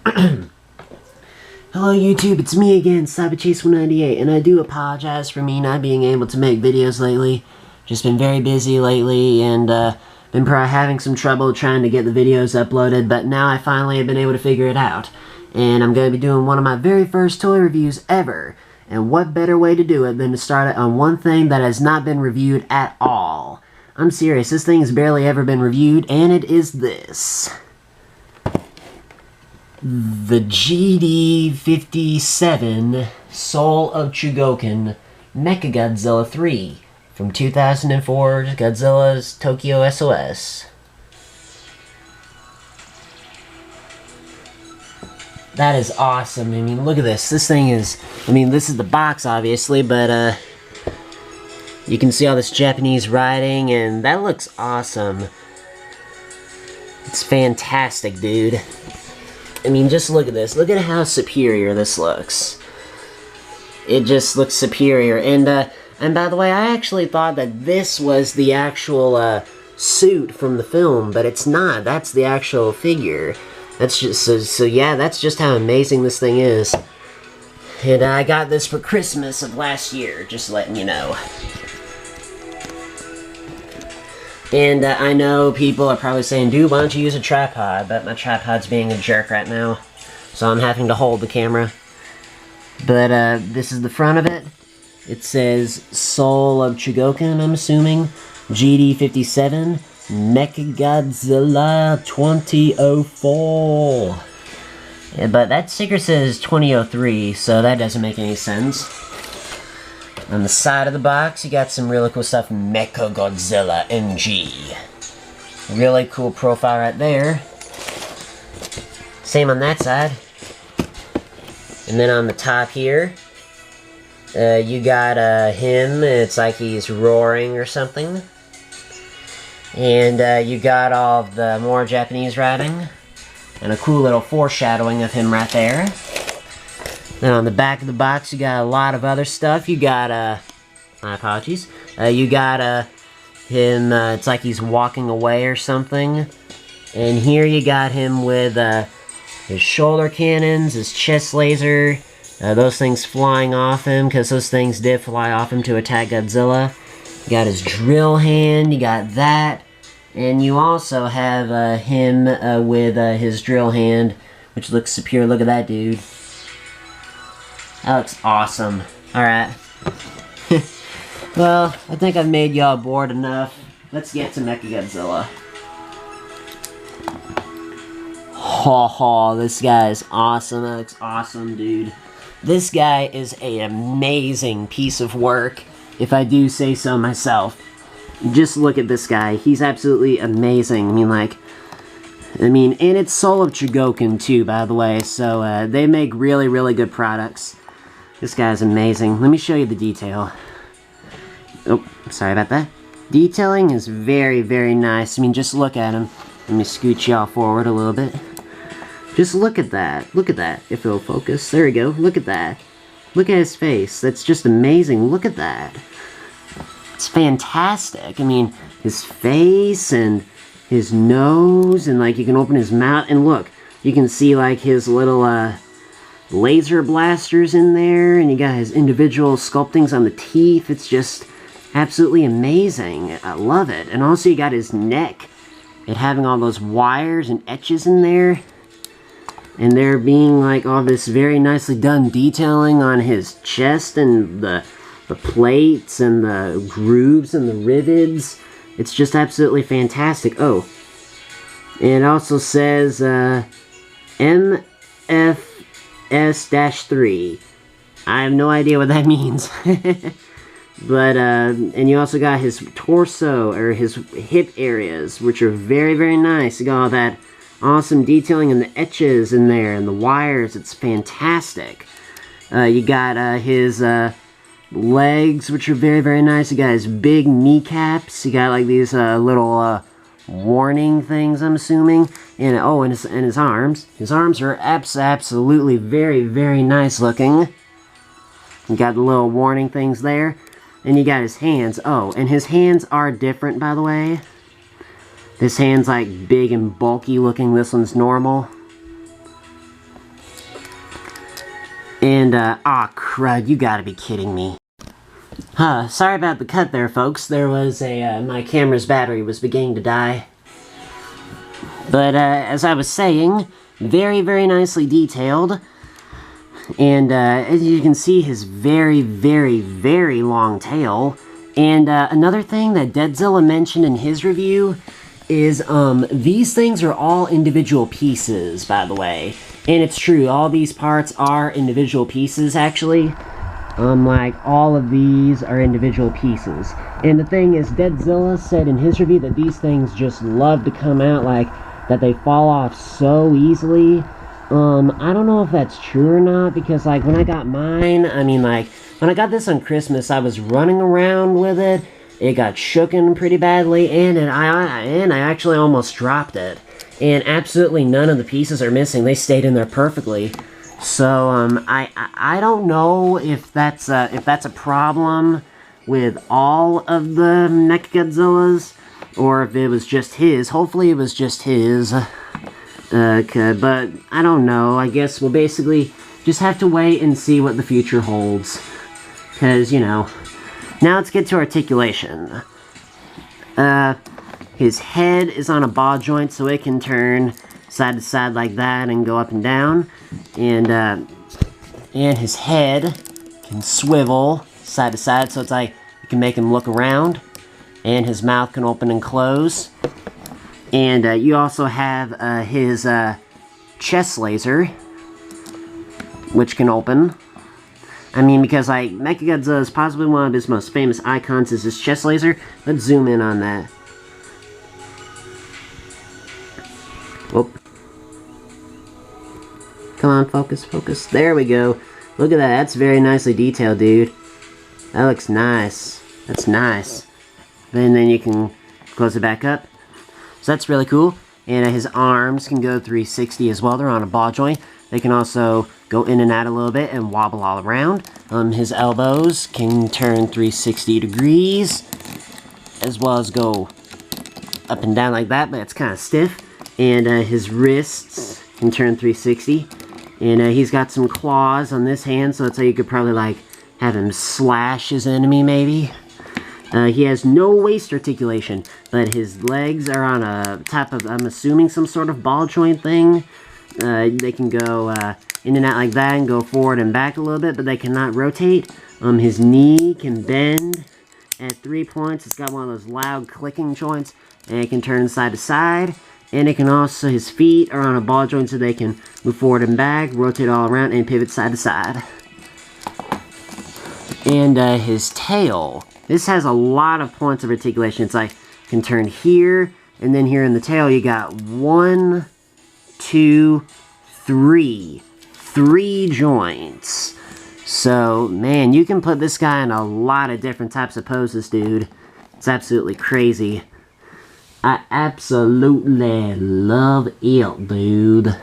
Hello YouTube, it's me again, CyberChase198, and I do apologize for me not being able to make videos lately. Just been very busy lately, and been probably having some trouble trying to get the videos uploaded, but now I finally have been able to figure it out. And I'm going to be doing one of my very first toy reviews ever. And what better way to do it than to start it on one thing that has not been reviewed at all. I'm serious, this thing has barely ever been reviewed, and it is this. The GD-57 Soul of Chogokin Mechagodzilla 3 from 2004 Godzilla's Tokyo SOS. That is awesome. I mean, look at this. This thing is... I mean, this is the box, obviously, but, you can see all this Japanese writing, and that looks awesome. It's fantastic, dude. I mean, just look at this. Look at how superior this looks. It just looks superior. And by the way, I actually thought that this was the actual, suit from the film, but it's not. That's the actual figure. That's just, so yeah, that's just how amazing this thing is. And I got this for Christmas of last year, just letting you know. And I know people are probably saying, dude, why don't you use a tripod? But my tripod's being a jerk right now, so I'm having to hold the camera. But this is the front of it. It says Soul of Chogokin, I'm assuming. GD-57. Mechagodzilla 2004. Yeah, but that sticker says 2003, so that doesn't make any sense. On the side of the box, you got some really cool stuff. Mechagodzilla MG. Really cool profile right there. Same on that side. And then on the top here, you got him. It's like he's roaring or something. And you got all of the more Japanese writing. And a cool little foreshadowing of him right there. Then on the back of the box, you got a lot of other stuff. You got, my apologies. You got, him, it's like he's walking away or something. And here you got him with, his shoulder cannons, his chest laser, those things flying off him, because those things did fly off him to attack Godzilla. You got his drill hand, you got that. And you also have, him, with, his drill hand, which looks superior. Look at that, dude. That looks awesome. Alright. Well, I think I've made y'all bored enough. Let's get to Mechagodzilla. Ha ha, this guy is awesome. That looks awesome, dude. This guy is an amazing piece of work, if I do say so myself. Just look at this guy. He's absolutely amazing. And it's Soul of Chogokin too, by the way, so they make really, really good products. This guy's amazing. Let me show you the detail. Oh, sorry about that. Detailing is very, very nice. I mean, just look at him. Let me scoot y'all forward a little bit. Just look at that. Look at that. If it'll focus. There we go. Look at that. Look at his face. That's just amazing. Look at that. It's fantastic. I mean, his face and his nose, and like you can open his mouth, and look, you can see like his little laser blasters in there, and you got his individual sculptings on the teeth. It's just absolutely amazing. I love it. And also you got his neck, it having all those wires and etches in there, and there being like all this very nicely done detailing on his chest and the plates and the grooves and the rivets. It's just absolutely fantastic. Oh, and it also says MFS-3. I have no idea what that means. But, and you also got his torso, or his hip areas, which are very, very nice. You got all that awesome detailing and the etches in there, and the wires. It's fantastic. You got his legs, which are very, very nice. You got his big kneecaps. You got like these little warning things, I'm assuming. And oh, and his arms. His arms are absolutely very, very nice looking. You got the little warning things there. And you got his hands. Oh, and his hands are different, by the way. This hand's like big and bulky looking. This one's normal. And, aw, crud, you gotta be kidding me. Sorry about the cut there, folks. There was my camera's battery was beginning to die. But, as I was saying, very, very nicely detailed. And, as you can see, his very, very, very long tail. And, another thing that Deadzilla mentioned in his review is, these things are all individual pieces, by the way. And it's true, all these parts are individual pieces, actually. Like, all of these are individual pieces. And the thing is, Deadzilla said in his review that these things just love to come out, like, that they fall off so easily. I don't know if that's true or not, because, like, when I got mine, I mean, like, when I got this on Christmas, I was running around with it. It got shooken pretty badly, and I actually almost dropped it. And absolutely none of the pieces are missing. They stayed in there perfectly. So, I don't know if that's a problem with all of the Mechagodzillas, or if it was just his. Hopefully it was just his. But I don't know. I guess we'll basically just have to wait and see what the future holds. Because, you know. Now let's get to articulation. His head is on a ball joint, so it can turn side to side like that and go up and down. And his head can swivel side to side, so it's like you can make him look around. And his mouth can open and close. And you also have his chest laser, which can open. I mean, because, like, Mechagodzilla is possibly one of his most famous icons is his chest laser. Let's zoom in on that. Whoop. Come on, focus, focus. There we go. Look at that. That's very nicely detailed, dude. That looks nice. That's nice. And then you can close it back up. So that's really cool. And his arms can go 360 as well. They're on a ball joint. They can also go in and out a little bit and wobble all around. His elbows can turn 360 degrees, as well as go up and down like that, but it's kind of stiff. And his wrists can turn 360. And he's got some claws on this hand, so it's like you could probably, like, have him slash his enemy, maybe. He has no waist articulation, but his legs are on a type of, I'm assuming, some sort of ball joint thing. They can go in and out like that and go forward and back a little bit, but they cannot rotate. His knee can bend at 3 points. It's got one of those loud clicking joints, and it can turn side to side. And it can also, his feet are on a ball joint so they can move forward and back, rotate all around, and pivot side to side. And his tail. This has a lot of points of articulation. It's like, you can turn here, and then here in the tail you got 1, 2, 3. 3 joints. So, man, you can put this guy in a lot of different types of poses, dude. It's absolutely crazy. I absolutely love it, dude.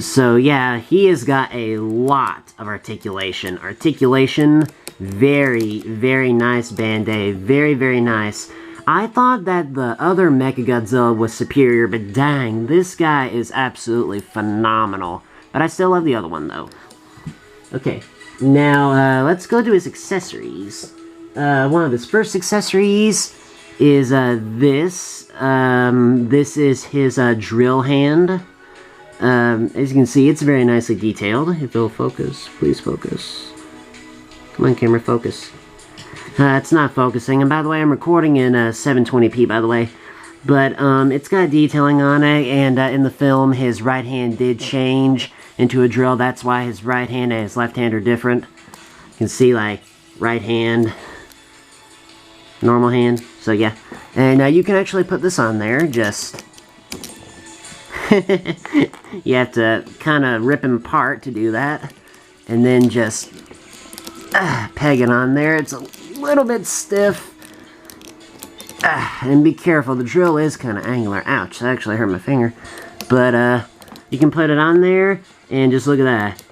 So, yeah, he has got a lot of articulation. Articulation, very, very nice Band-Aid. Very, very nice. I thought that the other Mechagodzilla was superior, but dang, this guy is absolutely phenomenal. But I still love the other one, though. Okay, now, let's go to his accessories. One of his first accessories is, this. This is his, drill hand. As you can see, it's very nicely detailed. If it'll focus, please focus. Come on, camera, focus. It's not focusing, and by the way, I'm recording in 720p, by the way. But, it's got detailing on it, and in the film, his right hand did change into a drill. That's why his right hand and his left hand are different. You can see, like, right hand, normal hand, so yeah. And you can actually put this on there, just... you have to kind of rip him apart to do that. And then just peg it on there. It's a little bit stiff. And be careful, the drill is kind of angular. Ouch, that actually hurt my finger. But you can put it on there and just look at that.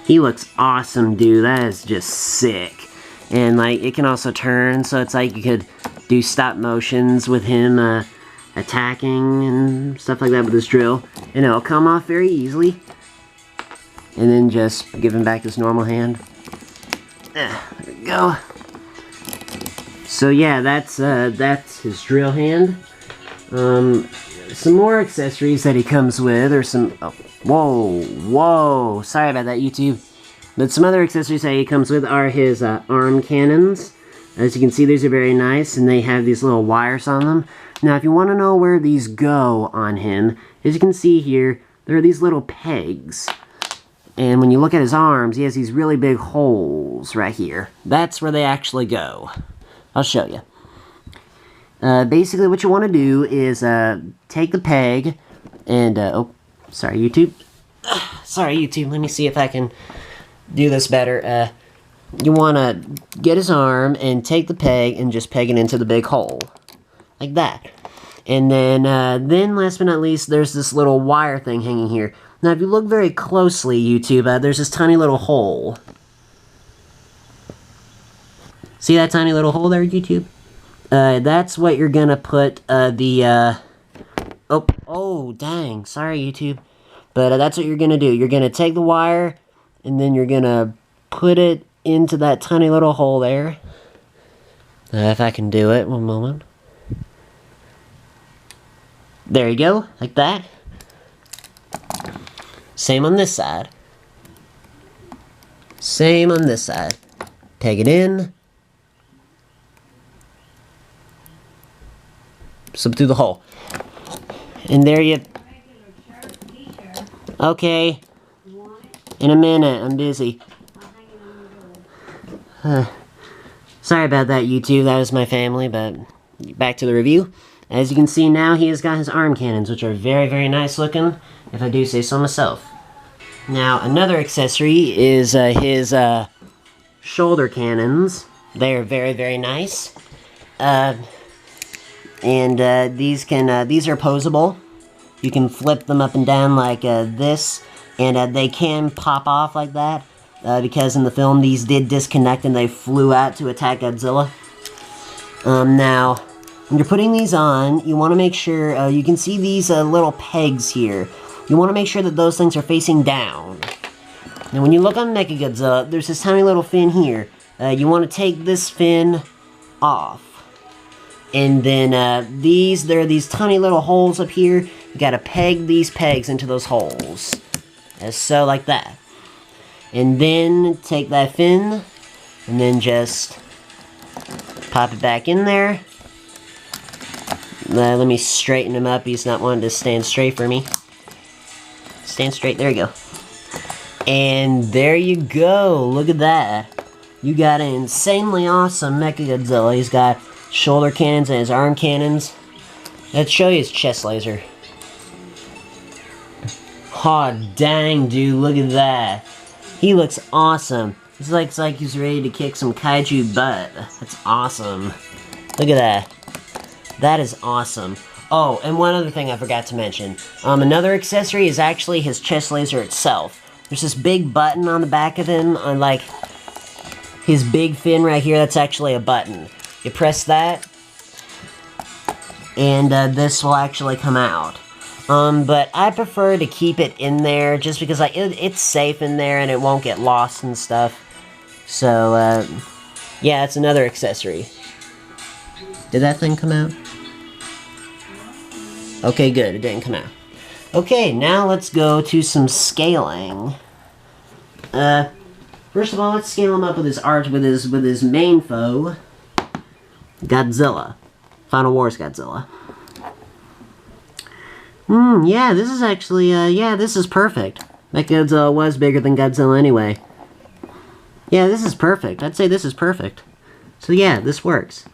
He looks awesome, dude. That is just sick. And like, it can also turn, so it's like you could do stop motions with him attacking and stuff like that with this drill. And it'll come off very easily. And then just give him back his normal hand. There we go. So yeah, that's his drill hand. Some more accessories that he comes with, or some... Oh, whoa. Sorry about that, YouTube. But some other accessories that he comes with are his arm cannons. As you can see, these are very nice, and they have these little wires on them. Now, if you want to know where these go on him, as you can see here, there are these little pegs. And when you look at his arms, he has these really big holes right here. That's where they actually go. I'll show you. Basically, what you want to do is take the peg and... oh, sorry, YouTube. Sorry, YouTube. Let me see if I can do this better. You want to get his arm and take the peg and just peg it into the big hole. Like that. And then last but not least, there's this little wire thing hanging here. Now, if you look very closely, YouTube, there's this tiny little hole. See that tiny little hole there, YouTube? That's what you're gonna put oh, dang. Sorry, YouTube. But that's what you're gonna do. You're gonna take the wire, and then you're gonna put it into that tiny little hole there. If I can do it, one moment. There you go, like that. Same on this side. Same on this side. Peg it in. Slip through the hole. And there you... Okay. In a minute, I'm busy. Sorry about that, YouTube. That was my family, but back to the review. As you can see now, he has got his arm cannons, which are very, very nice looking, if I do say so myself. Now, another accessory is his shoulder cannons. They are very, very nice. These are posable. You can flip them up and down like this, and they can pop off like that, because in the film these did disconnect and they flew out to attack Godzilla. Now, when you're putting these on, you want to make sure, you can see these little pegs here. You want to make sure that those things are facing down. Now, when you look on Mechagodzilla, there's this tiny little fin here. You want to take this fin off. And then, there are these tiny little holes up here. You gotta peg these pegs into those holes. As so, like that. And then, take that fin, and then just pop it back in there. Let me straighten him up. He's not wanting to stand straight for me. Stand straight. There you go. And there you go. Look at that. You got an insanely awesome Mechagodzilla. He's got shoulder cannons and his arm cannons. Let's show you his chest laser. Aw, dang, dude. Look at that. He looks awesome. It's like he's ready to kick some kaiju butt. That's awesome. Look at that. That is awesome. Oh, and one other thing I forgot to mention. Another accessory is actually his chest laser itself. There's this big button on the back of him, on like his big fin right here. That's actually a button. You press that, and this will actually come out. But I prefer to keep it in there just because it's safe in there and it won't get lost and stuff. So, yeah, it's another accessory. Did that thing come out? Okay, good. It didn't come out. Okay, now let's go to some scaling. First of all, let's scale him up with his main foe, Godzilla. Final Wars Godzilla. Yeah, this is actually, yeah, this is perfect. Mechagodzilla was bigger than Godzilla anyway. Yeah, this is perfect. I'd say this is perfect. So yeah, this works.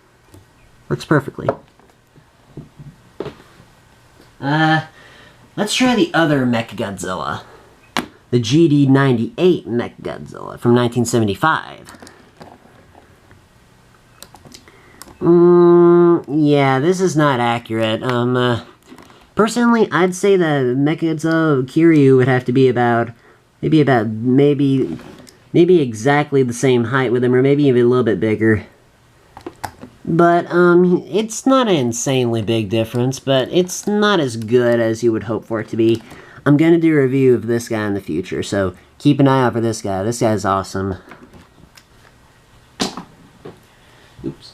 Works perfectly. Let's try the other Mechagodzilla. The GD-58 Mechagodzilla from 1975. Yeah, this is not accurate. Personally, I'd say the Mechagodzilla Kiryu would have to be about, maybe exactly the same height with him, or maybe even a little bit bigger. But, it's not an insanely big difference, but it's not as good as you would hope for it to be. I'm gonna do a review of this guy in the future, so keep an eye out for this guy. This guy's awesome. Oops.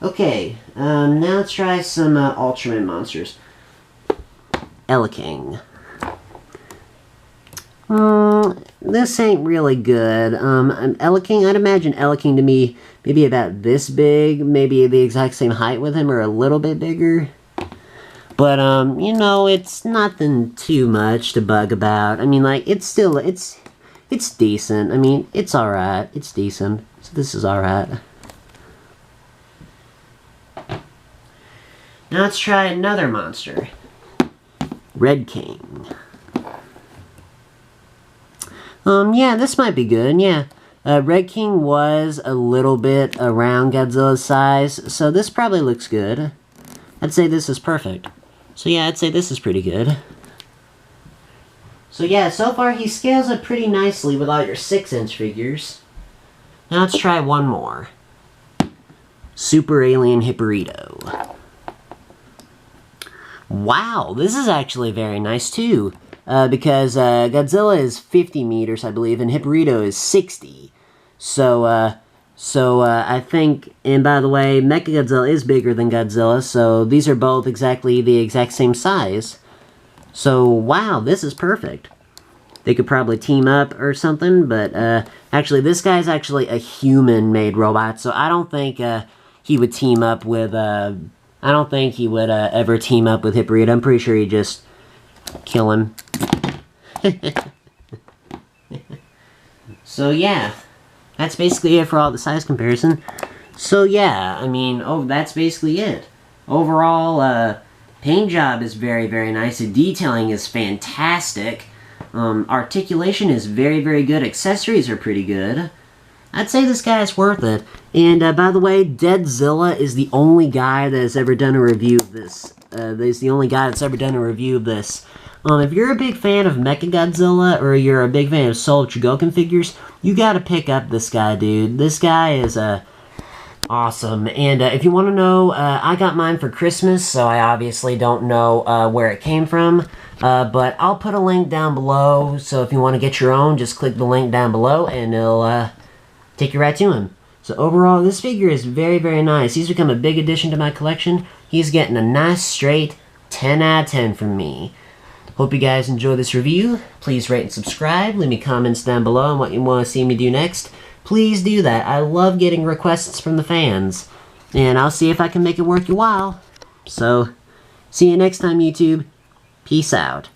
Okay, now let's try some Ultraman monsters. King. This ain't really good. King, I'd imagine King to be maybe about this big, maybe the exact same height with him, or a little bit bigger. But, you know, it's nothing too much to bug about. I mean, like, it's still, it's decent. I mean, it's alright. It's decent. So this is alright. Now let's try another monster. King. Yeah, this might be good, yeah. King was a little bit around Godzilla's size, so this probably looks good. I'd say this is perfect. So yeah, I'd say this is pretty good. So yeah, so far he scales up pretty nicely with all your 6-inch figures. Now let's try one more. Super Alien Hippolyto. Wow, this is actually very nice too. Because Godzilla is 50 meters, I believe, and Hippolyto is 60. So I think, and by the way, Mechagodzilla is bigger than Godzilla, so these are both exactly the exact same size. So, wow, this is perfect. They could probably team up or something, but actually, this guy's actually a human-made robot, so I don't think he would team up with, I don't think he would ever team up with Hippolyto. I'm pretty sure he'd just kill him. So yeah, that's basically it for all the size comparison. So yeah, I mean, that's basically it. Overall, paint job is very, very nice. The detailing is fantastic. Articulation is very, very good. Accessories are pretty good. I'd say this guy is worth it. And by the way, Deadzilla is the only guy that has ever done a review of this. He's the only guy that's ever done a review of this. If you're a big fan of Mechagodzilla, or you're a big fan of Soul Chogokin figures, you gotta pick up this guy, dude. This guy is awesome. And if you want to know, I got mine for Christmas, so I obviously don't know where it came from. But I'll put a link down below, so if you want to get your own, just click the link down below, and it'll take you right to him. So overall, this figure is very, very nice. He's become a big addition to my collection. He's getting a nice, straight 10 out of 10 from me. Hope you guys enjoy this review. Please rate and subscribe. Leave me comments down below on what you want to see me do next. Please do that. I love getting requests from the fans. And I'll see if I can make it worth your while. So, see you next time, YouTube. Peace out.